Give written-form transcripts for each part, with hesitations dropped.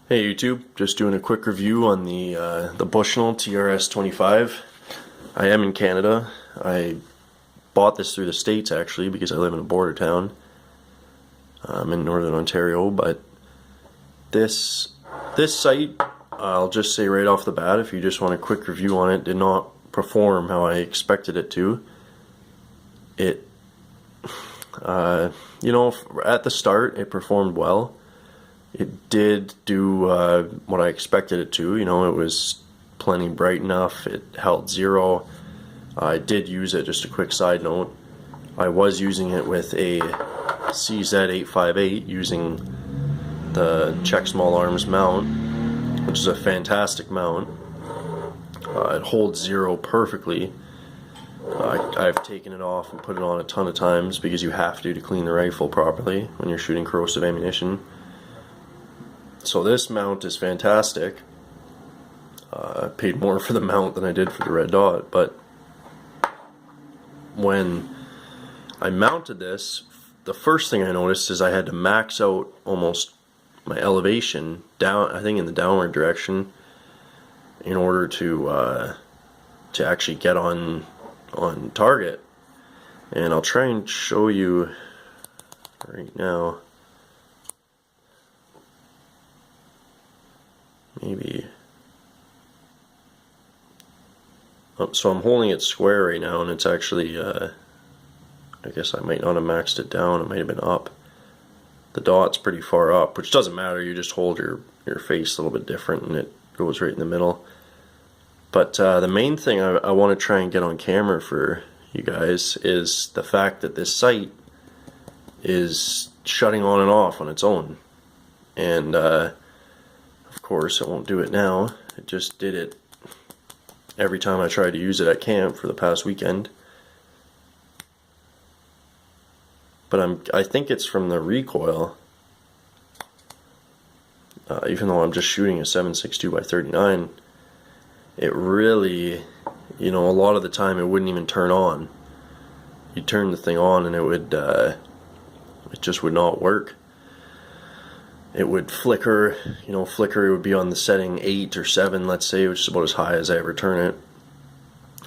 Hey YouTube, just doing a quick review on the Bushnell TRS-25. I am in Canada. I bought this through the States actually because I live in a border town. I'm in Northern Ontario, but this site, I'll just say right off the bat, if you just want a quick review on it, did not perform how I expected it to. It, at the start, it performed well. It did do what I expected it to. It was plenty bright enough. It held zero. I did use it, just a quick side note. I was using it with a CZ858 using the Czech Small Arms mount, which is a fantastic mount. It holds zero perfectly. I've taken it off and put it on a ton of times because you have to clean the rifle properly when you're shooting corrosive ammunition. So this mount is fantastic. I paid more for the mount than I did for the red dot, but when I mounted this, the first thing I noticed is I had to max out almost my elevation down, I think in the downward direction, in order to actually get on target. And I'll try and show you right now. Maybe. Oh, so I'm holding it square right now, and it's actually, I guess I might not have maxed it down, it might have been up. The dot's pretty far up, which doesn't matter, you just hold your face a little bit different and it goes right in the middle. But the main thing I want to try and get on camera for you guys is the fact that this sight is shutting on and off on its own. And of course, it won't do it now. It just did it every time I tried to use it at camp for the past weekend. But I think it's from the recoil. Even though I'm just shooting a 7.62 by 39, it really, a lot of the time it wouldn't even turn on. You turn the thing on and it just would not work. It would flicker, flicker, it would be on the setting 8 or 7, let's say, which is about as high as I ever turn it.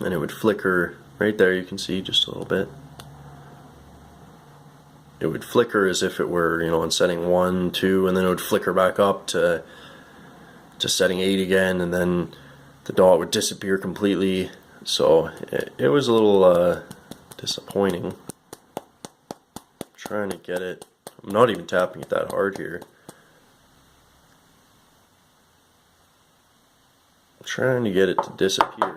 And it would flicker, right there you can see just a little bit. It would flicker as if it were, on setting 1, 2, and then it would flicker back up to setting 8 again, and then the dot would disappear completely. So it was a little disappointing. I'm trying to get it. I'm not even tapping it that hard here. I'm trying to get it to disappear.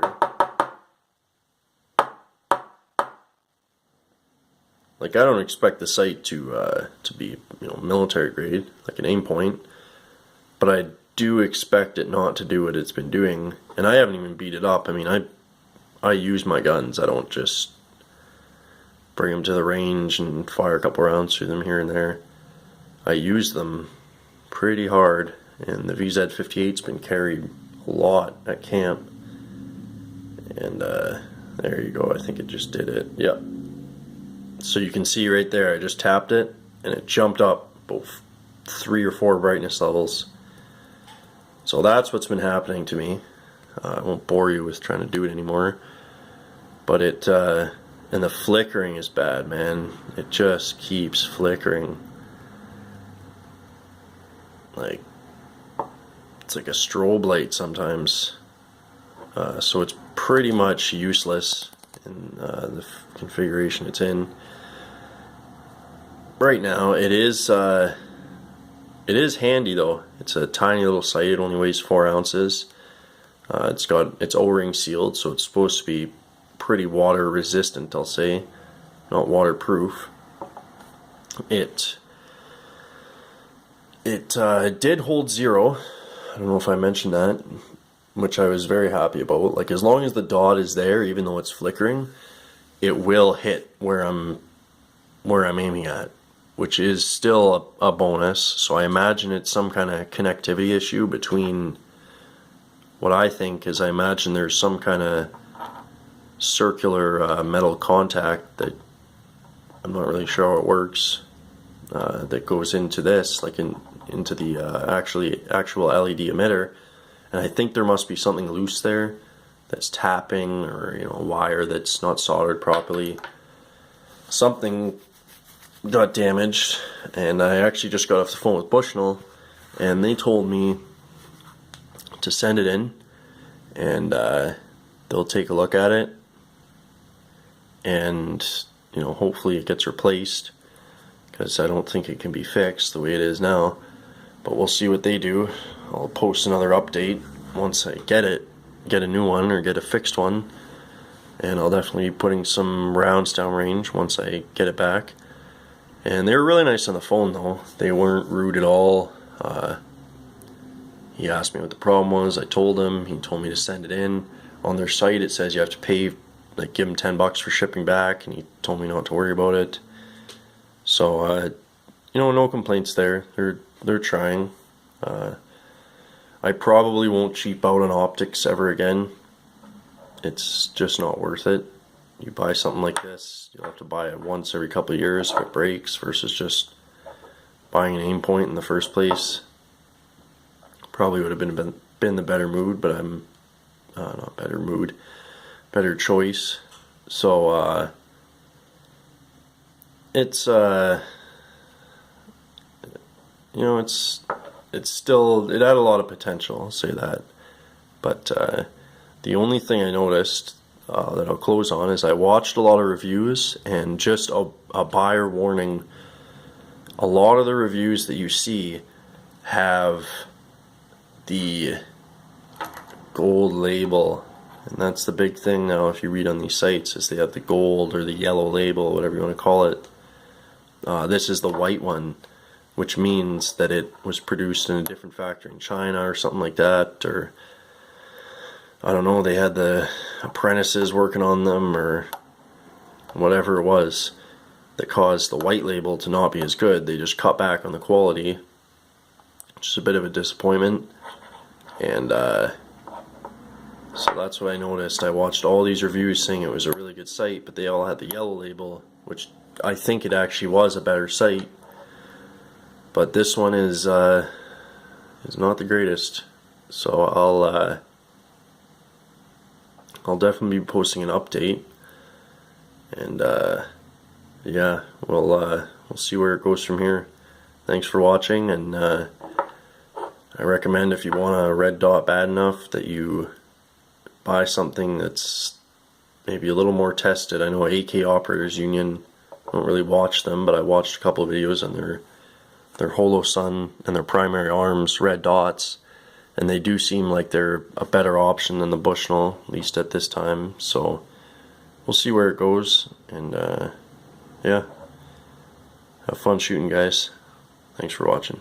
Like, I don't expect the sight to be, military grade, like an aim point, but I do expect it not to do what it's been doing. And I haven't even beat it up. I mean, I use my guns. I don't just bring them to the range and fire a couple rounds through them here and there. I use them pretty hard, and the VZ58's been carried a lot at camp. And there you go, I think it just did it. Yep. So you can see right there, I just tapped it and it jumped up both 3 or 4 brightness levels. So that's what's been happening to me. I won't bore you with trying to do it anymore, but and the flickering is bad, man. It just keeps flickering. Like, it's like a strobe light sometimes. So it's pretty much useless in the configuration it's in. Right now, it is handy though. It's a tiny little sight. It only weighs 4 ounces. It's O-ring sealed, so it's supposed to be pretty water resistant, I'll say, not waterproof. It did hold zero. I don't know if I mentioned that, which I was very happy about. Like, as long as the dot is there, even though it's flickering, it will hit where I'm aiming at, which is still a bonus. So I imagine it's some kind of connectivity issue between what I think is, I imagine there's some kind of circular metal contact that I'm not really sure how it works. that goes into this, like into the actual LED emitter, and I think there must be something loose there that's tapping, or a wire that's not soldered properly. Something got damaged, and I actually just got off the phone with Bushnell, and they told me to send it in, and they'll take a look at it, and hopefully it gets replaced, because I don't think it can be fixed the way it is now. But we'll see what they do. I'll post another update once I get a new one or get a fixed one, and I'll definitely be putting some rounds downrange once I get it back. And they were really nice on the phone though. They weren't rude at all. He asked me what the problem was. I told him. He told me to send it in. On their site it says you have to pay, like, give him $10 for shipping back, and he told me not to worry about it. So no complaints there. They're trying. I probably won't cheap out on optics ever again. It's just not worth it. You buy something like this, you'll have to buy it once every couple of years if it breaks, versus just buying an aim point in the first place. Probably would have been the better mood, but I'm not better mood, better choice. So it's it's still, it had a lot of potential, I'll say that. But the only thing I noticed that I'll close on is I watched a lot of reviews, and just a buyer warning. A lot of the reviews that you see have the gold label, and that's the big thing now. If you read on these sites, is they have the gold or the yellow label, whatever you want to call it. This is the white one, which means that it was produced in a different factory in China or something like that, or I don't know, they had the apprentices working on them, or whatever it was that caused the white label to not be as good. They just cut back on the quality, which is a bit of a disappointment. And so that's what I noticed. I watched all these reviews saying it was a really good site, but they all had the yellow label, which I think it actually was a better site. But this one is not the greatest. So I'll definitely be posting an update, and yeah, we'll see where it goes from here. Thanks for watching, and I recommend, if you want a red dot bad enough, that you buy something that's maybe a little more tested. I know AK Operators Union, I don't really watch them, but I watched a couple of videos on their Holo Sun and their primary arms red dots, and they do seem like they're a better option than the Bushnell, at least at this time. So we'll see where it goes, and yeah, have fun shooting, guys. Thanks for watching.